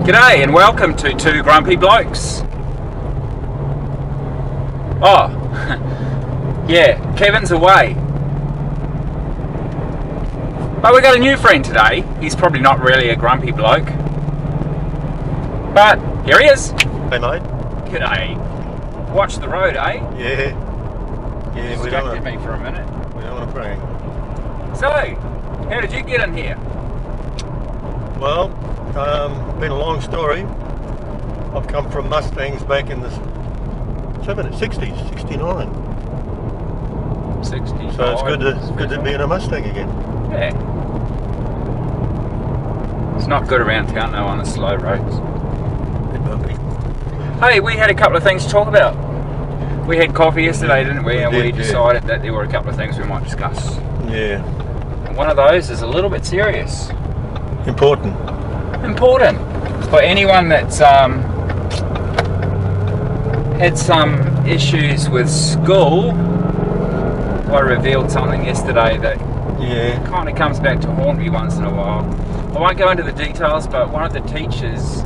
G'day and welcome to Two Grumpy Blokes. Oh, yeah, Kevin's away. But we got a new friend today. He's probably not really a grumpy bloke. But here he is. Hey mate. G'day. Watch the road, eh? Yeah, we don't Distracted me for a minute. want to prank. So, how did you get in here? Well, been a long story. I've come from Mustangs back in the 60s, 69. 65. So it's good to be in a Mustang again. Yeah. It's not good around town though on the slow roads. Bit bumpy. Hey, we had a couple of things to talk about. We had coffee yesterday, didn't we? And we decided that there were a couple of things we might discuss. Yeah. And one of those is a little bit serious. Important. Important for anyone that's had some issues with school. I revealed something yesterday that kind of comes back to haunt me once in a while. I won't go into the details, but one of the teachers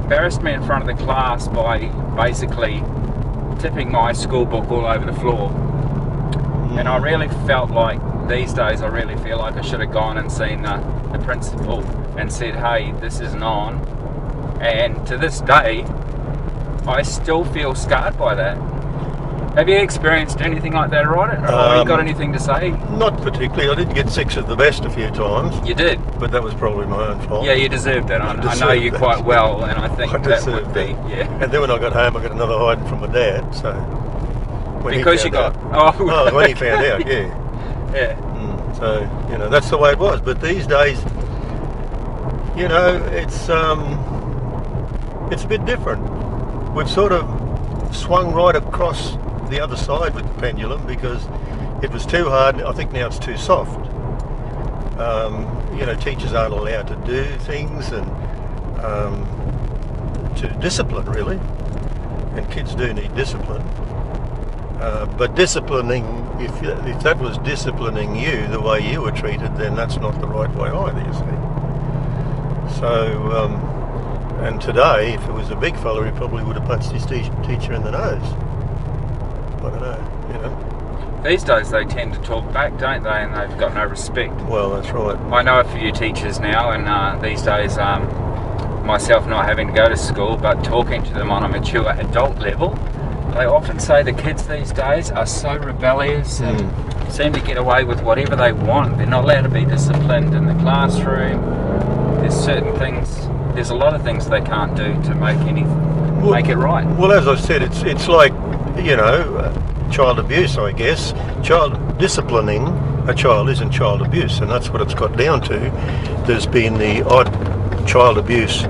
embarrassed me in front of the class by basically tipping my school book all over the floor. And I really felt like, these days I really feel like I should have gone and seen the principal and said, hey, this isn't on. And to this day I still feel scarred by that. Have you experienced anything like that, right? Or you got anything to say? Not particularly. I did get 6 of the best a few times. You did? But that was probably my own fault. Yeah, you deserved that. I know you quite well, and I think that would be, yeah. And then when I got home, I got another hiding from my dad, so... Because you got... Oh, when he found out, yeah. Yeah. So, you know, that's the way it was. But these days, you know, it's a bit different. We've sort of swung right across the other side with the pendulum because it was too hard. I think now it's too soft. You know, teachers aren't allowed to do things and to discipline, really. And kids do need discipline. But disciplining, if that was disciplining you the way you were treated, then that's not the right way either, you see. So, and today, if it was a big fella, he probably would have punched his teacher in the nose. I don't know, you know. These days they tend to talk back, don't they? And they've got no respect. Well, that's right. I know a few teachers now, and these days, myself not having to go to school, but talking to them on a mature adult level, they often say the kids these days are so rebellious and seem to get away with whatever they want. They're not allowed to be disciplined in the classroom. There's certain things, there's a lot of things they can't do to make make it right. Well, as I said, it's like, you know, child abuse, I guess. Disciplining a child isn't child abuse, and that's what it's got down to. There's been the odd child abuse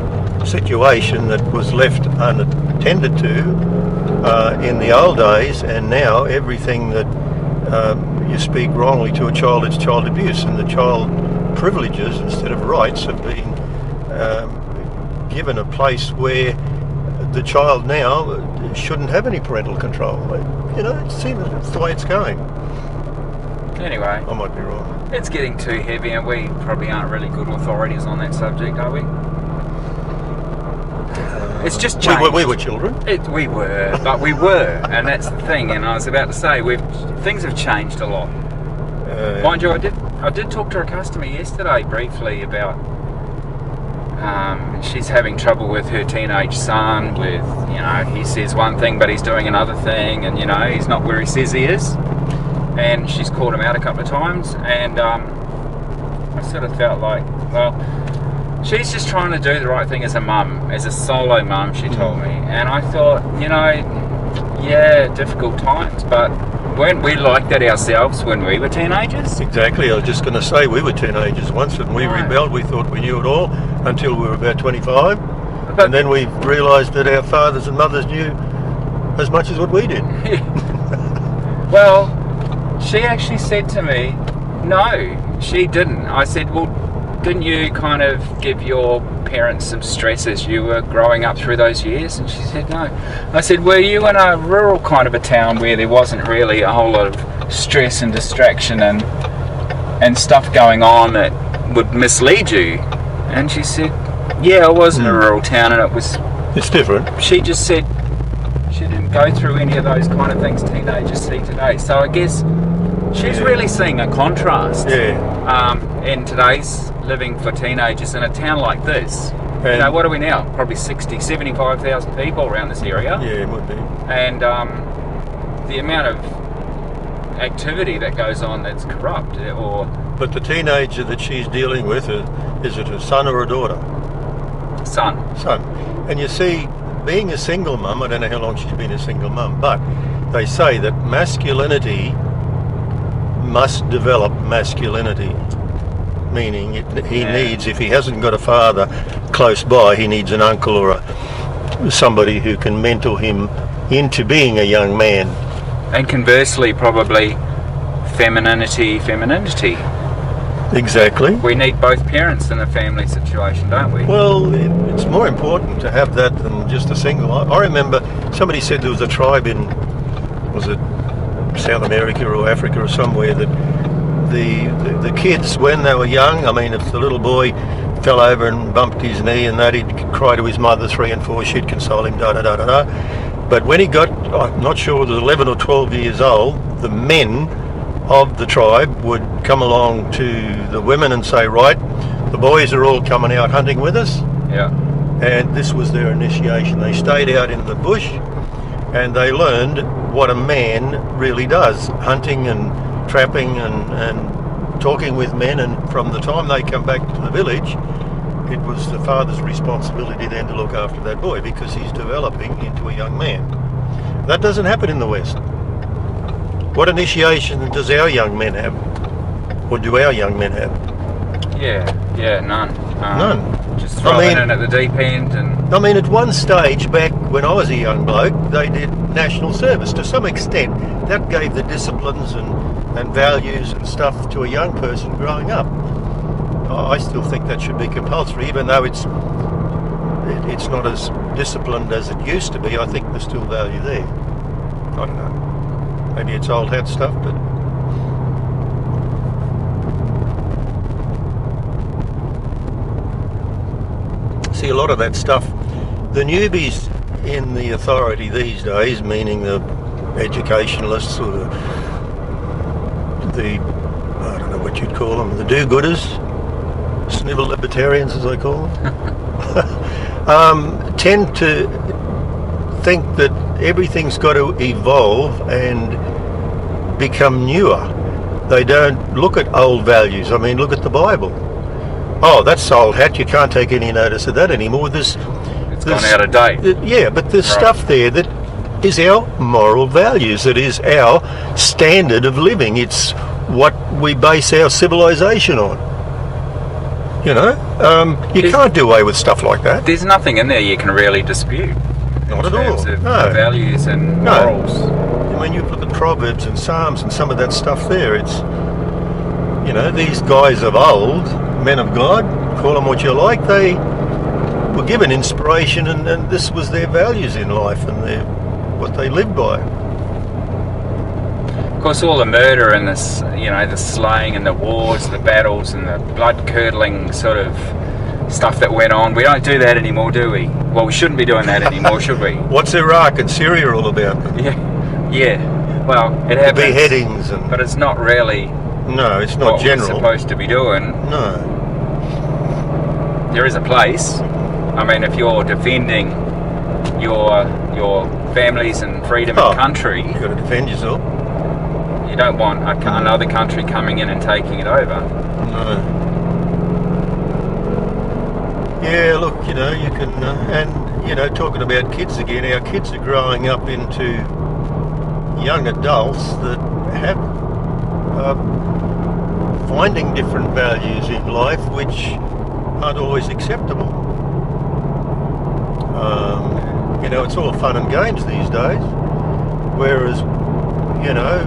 situation that was left unattended to in the old days, and now everything that you speak wrongly to a child, it's child abuse, and the child privileges instead of rights have been given a place where the child now shouldn't have any parental control. You know, it's the way it's going. Anyway, I might be wrong. It's getting too heavy, and we probably aren't really good authorities on that subject, are we? It's just changed. We were children. We were, but we were, and that's the thing. And I was about to say, things have changed a lot. Mind you, I did talk to a customer yesterday briefly about she's having trouble with her teenage son. With, you know, he says one thing, but he's doing another thing, and you know, he's not where he says he is. And she's called him out a couple of times, and I sort of felt like, well, she's just trying to do the right thing as a mum, as a solo mum, she told me. And I thought, you know, yeah, difficult times, but weren't we like that ourselves when we were teenagers? Exactly. I was just going to say, we were teenagers once, and we rebelled. We thought we knew it all until we were about 25. And then we realised that our fathers and mothers knew as much as what we did. Well, she actually said to me, no, she didn't. I said, well, didn't you kind of give your parents some stress as you were growing up through those years? And she said no. I said, were you in a rural kind of a town where there wasn't really a whole lot of stress and distraction and stuff going on that would mislead you? And she said, Yeah, I was in a rural town, and It's different. she just said she didn't go through any of those kind of things teenagers see today. So I guess she's really seeing a contrast in today's living for teenagers in a town like this. You know, what are we now? Probably 60, 75,000 people around this area. Yeah, it would be. And the amount of activity that goes on that's corrupt. But the teenager that she's dealing with, is it a son or a daughter? Son. And you see, being a single mum, I don't know how long she's been a single mum, but they say that masculinity must develop masculinity. Meaning he needs, if he hasn't got a father close by, he needs an uncle or somebody who can mentor him into being a young man. And conversely, probably femininity. Exactly. We need both parents in a family situation, don't we? Well, it's more important to have that than just a single. I remember somebody said there was a tribe in, was it South America or Africa or somewhere, that the kids, when they were young, I mean, if the little boy fell over and bumped his knee and that, he'd cry to his mother 3 and 4, she'd console him, da-da-da-da-da. But when he got, I'm not sure, whether 11 or 12 years old, the men of the tribe would come along to the women and say, right, the boys are all coming out hunting with us. Yeah. And this was their initiation. They stayed out in the bush and they learned what a man really does, hunting and trapping and talking with men. And from the time they come back to the village, it was the father's responsibility then to look after that boy, because he's developing into a young man. That doesn't happen in the West. What initiation does our young men have? Or do our young men have? Yeah, none. None. Just thrown in at the deep end. I mean, at one stage back when I was a young bloke, they did national service. To some extent, that gave the disciplines and values and stuff to a young person growing up. I still think that should be compulsory, even though it's not as disciplined as it used to be. I think there's still value there. I don't know. Maybe it's old hat stuff, but... See, a lot of that stuff, the newbies in the authority these days, meaning the educationalists or the I don't know what you'd call them, the do-gooders, snivel libertarians as I call them, tend to think that everything's got to evolve and become newer. They don't look at old values. I mean, look at the Bible. Oh, that's old hat, you can't take any notice of that anymore. It's gone out of date. Yeah, but there's stuff there that is our moral values, that is our standard of living. It's what we base our civilization on. You know, you can't do away with stuff like that. There's nothing in there you can really dispute. Not at all. In terms of values and morals. I mean, you look at Proverbs and Psalms and some of that stuff there. It's, you know, these guys of old, men of God, call them what you like, they were given inspiration and this was their values in life and what they lived by. Of course, all the murder and this, you know, the slaying and the wars, the battles and the blood-curdling sort of stuff that went on, we don't do that anymore, do we? Well, we shouldn't be doing that anymore, should we? What's Iraq and Syria all about? Yeah. Well, it happens. Beheadings and... But it's not really... No, it's not what general. We're supposed to be doing. No. There is a place. I mean, if you're defending your families and freedom and country, you've got to defend yourself. You don't want another country coming in and taking it over. No. Yeah, look, you know, you can, and you know, talking about kids again, our kids are growing up into young adults that have finding different values in life which aren't always acceptable. You know, it's all fun and games these days, whereas, you know,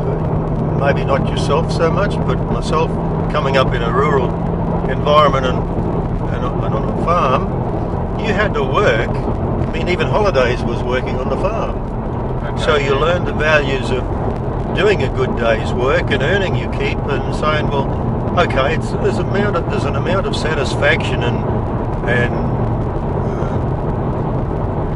maybe not yourself so much, but myself coming up in a rural environment and on a farm, you had to work. I mean, even holidays was working on the farm. Okay. So you learned the values of doing a good day's work and earning your keep and saying, well, okay, there's an amount of satisfaction and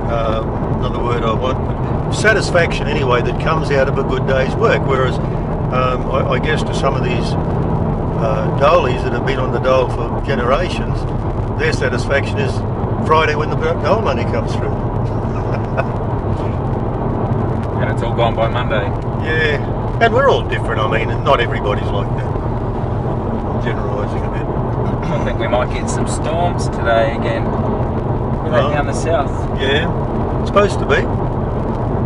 another word I want, but satisfaction anyway that comes out of a good day's work. Whereas I guess to some of these doleys that have been on the dole for generations, their satisfaction is Friday when the dole money comes through. And it's all gone by Monday. Yeah, and we're all different. I mean, not everybody's like that. I'm generalising a bit. I think we might get some storms today again. We're right down the south. Yeah, it's supposed to be.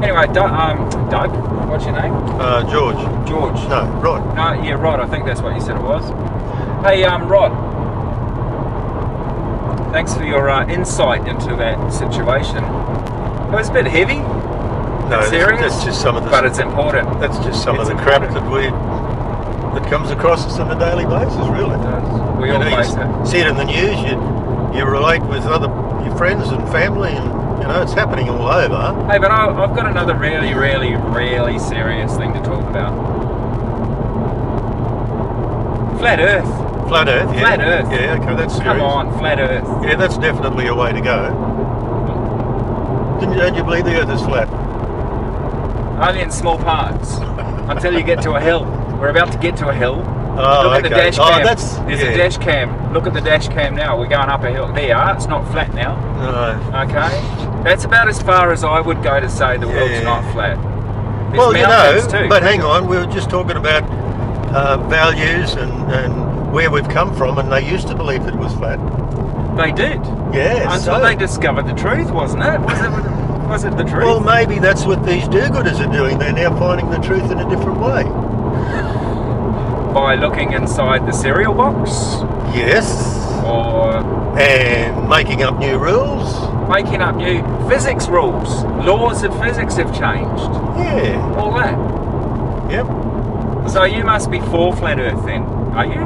Anyway, Doug, what's your name? George. George. No, Rod. No, yeah, Rod. I think that's what you said it was. Hey, Rod. Thanks for your insight into that situation. It was a bit heavy. No, serious, that's just some of the. But it's important. That's just some of the crap that comes across us on a daily basis, really. It does. We all face it. See it in the news. You relate with your friends and family, and it's happening all over. Hey, but I've got another really, really, really serious thing to talk about. Flat Earth. Flat Earth. Yeah. Flat Earth. Yeah. Okay, that's serious. Come on, Flat Earth. Yeah, that's definitely a way to go. Don't you believe the Earth is flat? Only in small parts. Until you get to a hill. We're about to get to a hill. Oh, Look at the dash cam. There's a dash cam. Look at the dash cam now. We're going up a hill. There you are. It's not flat now. No. Okay. That's about as far as I would go to say the world's not flat. There's well, mountains too. But hang on. We were just talking about values and where we've come from, and they used to believe that it was flat. They did. Yeah. Until they discovered the truth, wasn't it? Was it the truth? Well, maybe that's what these do-gooders are doing. They're now finding the truth in a different way. By looking inside the cereal box? Yes. And making up new rules. Making up new physics rules. Laws of physics have changed. Yeah. All that. Yep. So you must be for Flat Earth then, are you?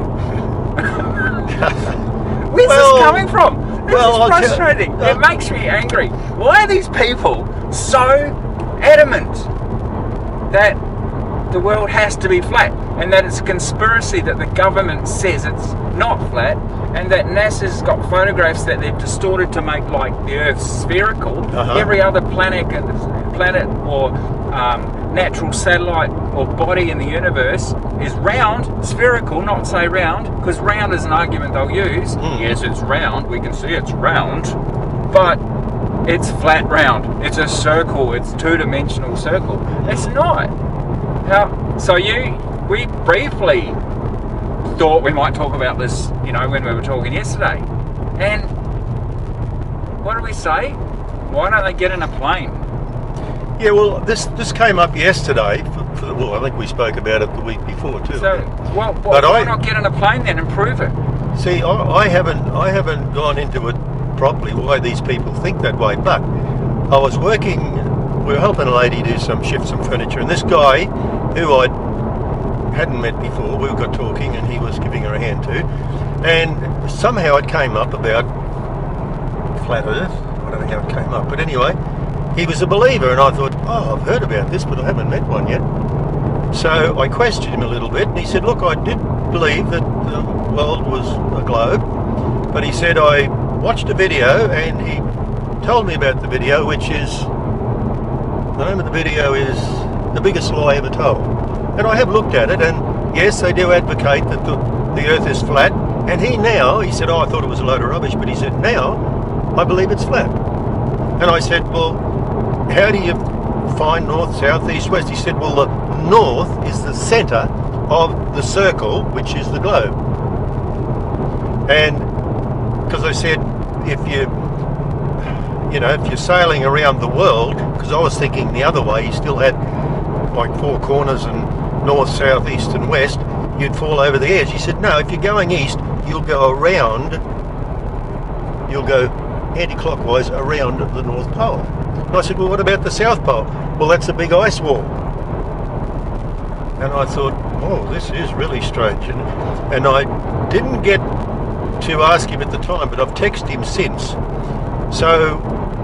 Where's this coming from? This is frustrating. It makes me angry. Why are these people so adamant that the world has to be flat, and that it's a conspiracy that the government says it's not flat, and that NASA's got photographs that they've distorted to make like the Earth spherical? Every other planet or natural satellite or body in the universe is round, spherical, not say round, because round is an argument they'll use. Yes, it's round, we can see it's round, but it's flat round. It's a circle, it's two-dimensional circle. It's not. So we briefly thought we might talk about this, when we were talking yesterday. And what did we say? Why don't they get in a plane? Yeah, well, this came up yesterday. I think we spoke about it the week before too. So, why not get in a plane then and prove it? See, I haven't gone into it properly why these people think that way. But I was working. We were helping a lady do some furniture, and this guy who I hadn't met before, we got talking, and he was giving her a hand too. And somehow it came up about Flat Earth. I don't know how it came up, but anyway. He was a believer, and I thought, I've heard about this, but I haven't met one yet. So I questioned him a little bit, and he said, look, I did believe that the world was a globe, but he said, I watched a video, and he told me about the video, which is, the name of the video is The Biggest Lie Ever Told. And I have looked at it, and yes, they do advocate that the Earth is flat, and he said, I thought it was a load of rubbish, but he said, now, I believe it's flat. And I said, well, how do you find north, south, east, west? He said, well, the north is the centre of the circle, which is the globe. And because I said, if you're sailing around the world, because I was thinking the other way, you still had like four corners and north, south, east and west, you'd fall over the edge. He said, no, if you're going east, you'll go anti-clockwise around the North Pole. And I said, well, what about the South Pole? Well, that's a big ice wall. And I thought, oh, this is really strange. And I didn't get to ask him at the time, but I've texted him since. So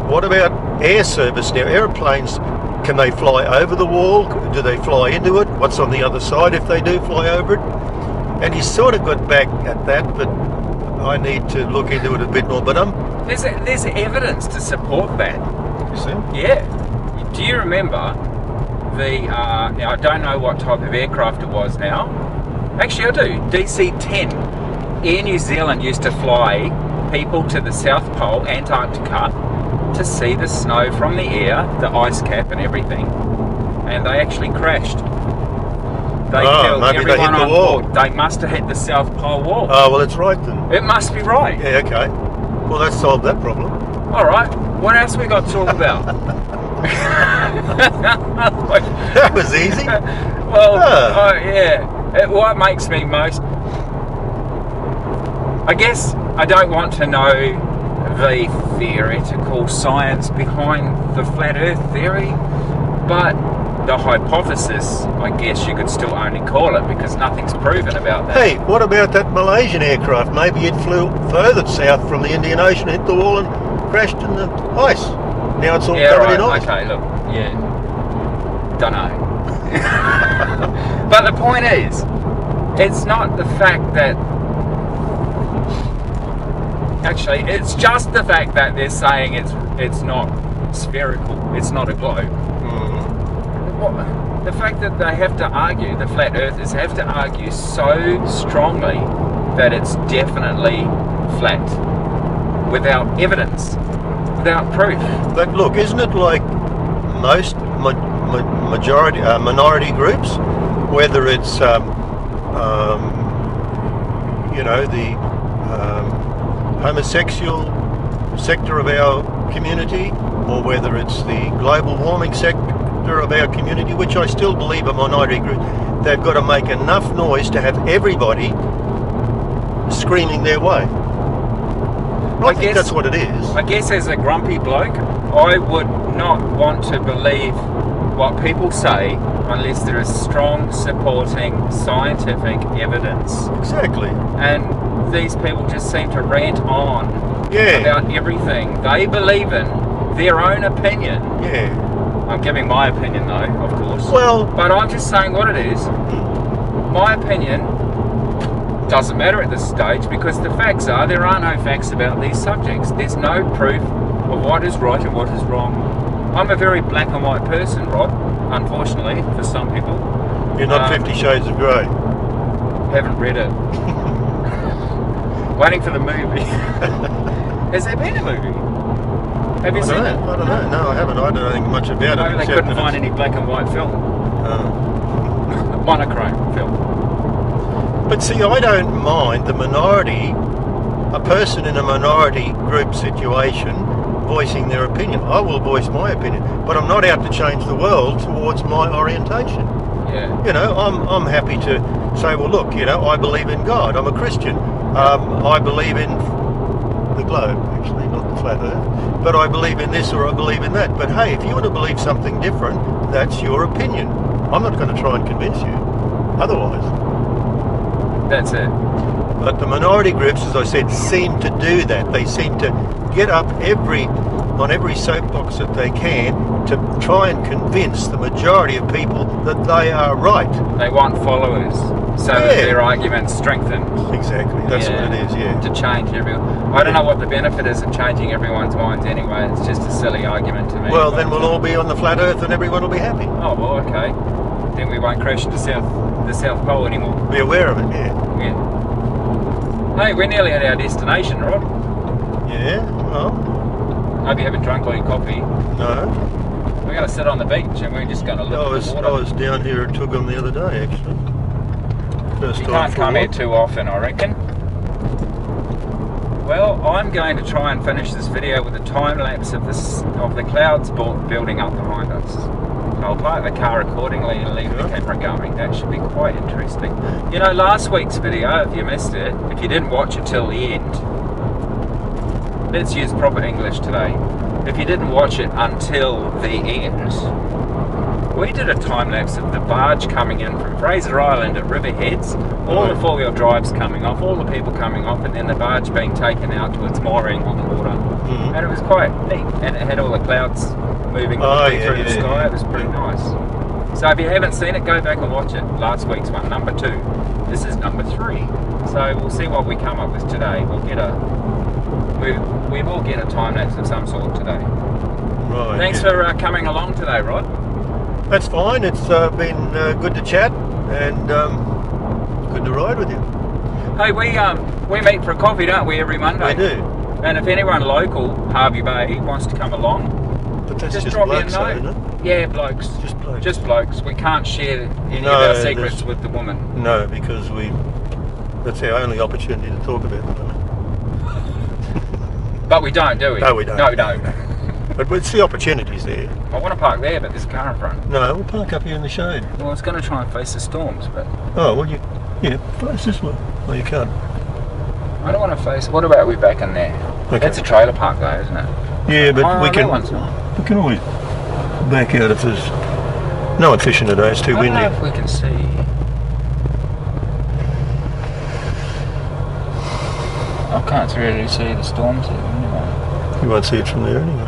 what about air service now? Aeroplanes, can they fly over the wall? Do they fly into it? What's on the other side if they do fly over it? And he sort of got back at that, but I need to look into it a bit more. But there's evidence to support that. see? Yeah. Do you remember the, now I don't know what type of aircraft it was now. Actually I do, DC-10. Air New Zealand used to fly people to the South Pole, Antarctica, to see the snow from the air, the ice cap and everything. And they actually crashed. They killed everyone on board. They must have hit the South Pole wall. Oh, well, it's right then. It must be right. Yeah, okay. Well, that solved that problem. All right. What else we got to talk about? That was easy. Well, yeah. What makes me most... I guess I don't want to know the theoretical science behind the flat earth theory, but the hypothesis, I guess you could still only call it, because nothing's proven about that. Hey, what about that Malaysian aircraft? Maybe it flew further south from the Indian Ocean, hit the wall and crashed in the ice. Now it's all covered in ice. Okay, look, yeah. Don't know. But the point is, it's not the fact that... Actually, it's just the fact that they're saying it's not spherical, it's not a globe. The fact that they have to argue, the flat earthers have to argue so strongly that it's definitely flat, without evidence, without proof. But look, isn't it like most minority groups, whether it's you know, the homosexual sector of our community, or whether it's the global warming sector of our community, which I still believe a minority group, they've got to make enough noise to have everybody screaming their way. I think that's what it is. I guess as a grumpy bloke, I would not want to believe what people say unless there is strong supporting scientific evidence. Exactly. And these people just seem to rant on about everything. They believe in their own opinion. Yeah. I'm giving my opinion though, of course. Well, but I'm just saying what it is. My opinion doesn't matter at this stage, because the facts are there are no facts about these subjects. There's no proof of what is right and what is wrong. I'm a very black and white person, Rod, unfortunately, for some people. You're not 50 Shades of Grey. Haven't read it. Waiting for the movie. Has there been a movie? Have you seen it? I don't know. No, I haven't. I don't think much about it. Maybe they couldn't find any black and white film. Monochrome film. But see, I don't mind the minority, a person in a minority group situation voicing their opinion. I will voice my opinion, but I'm not out to change the world towards my orientation. Yeah. You know, I'm happy to say, well, look, you know, I believe in God. I'm a Christian. I believe in the globe, actually, not the flat earth. But I believe in this or I believe in that. But hey, if you want to believe something different, that's your opinion. I'm not going to try and convince you otherwise. That's it. But the minority groups, as I said, seem to do that. They seem to get up on every soapbox that they can to try and convince the majority of people that they are right. They want followers, so that their argument's strengthened. Exactly, that's what it is, yeah. To change everyone. I don't know what the benefit is of changing everyone's minds anyway. It's just a silly argument to me. Well, then we'll all be on the flat earth and everyone will be happy. Oh, well, okay. Then we won't crash into the South Pole anymore. Be aware of it, yeah. Hey, we're nearly at our destination, Rod. Yeah, well. Hope you haven't drunk all your coffee. No. We're going to sit on the beach and we're just going to look at the water. I was down here at Toogoom the other day, actually. You can't come here too often, I reckon. Well, I'm going to try and finish this video with a time lapse of the clouds building up behind us. I'll park the car accordingly and leave the camera going. That should be quite interesting. You know, last week's video, if you missed it, if you didn't watch it till the end, let's use proper English today. If you didn't watch it until the end, we did a time-lapse of the barge coming in from Fraser Island at Riverheads, all the four-wheel drives coming off, all the people coming off, and then the barge being taken out to its mooring on the water. And it was quite neat, and it had all the clouds moving through the sky. It was pretty nice. So if you haven't seen it, go back and watch it. Last week's one, number 2. This is number 3. So we'll see what we come up with today. We will get a time lapse of some sort today. Right. Thanks for coming along today, Rod. That's fine. It's been good to chat and good to ride with you. Hey, we meet for a coffee, don't we, every Monday? We do. And if anyone local, Harvey Bay, wants to come along, But that's just drop me a blokes, though, note. isn't it? Yeah, blokes. Just blokes. Just blokes. We can't share any No, of our secrets there's- with the woman. No, because that's our only opportunity to talk about them. But we don't, do we? No, we don't. No, we don't. But it's the opportunities there. I want to park there, but there's a car in front. No, we'll park up here in the shade. Well, I was going to try and face the storms, but Oh, well, face this way. Well, you can't. I don't want to face. What about we back in there? Okay. That's a trailer park, though, isn't it? Yeah, but Oh, we that can. one's not. We can always back out if there's no one fishing today. It's too I don't windy. know if we can see. I can't really see the storms here anyway. You won't see it from there anyway.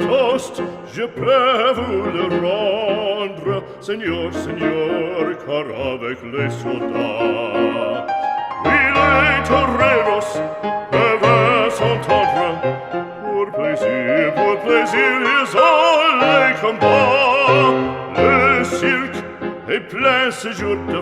toast, je peux vous le rendre, Seigneur, Seigneur, car avec les soldats, oui, les toreros peuvent s'entendre, pour plaisir, ils ont les combats, le cirque est plein ce jour de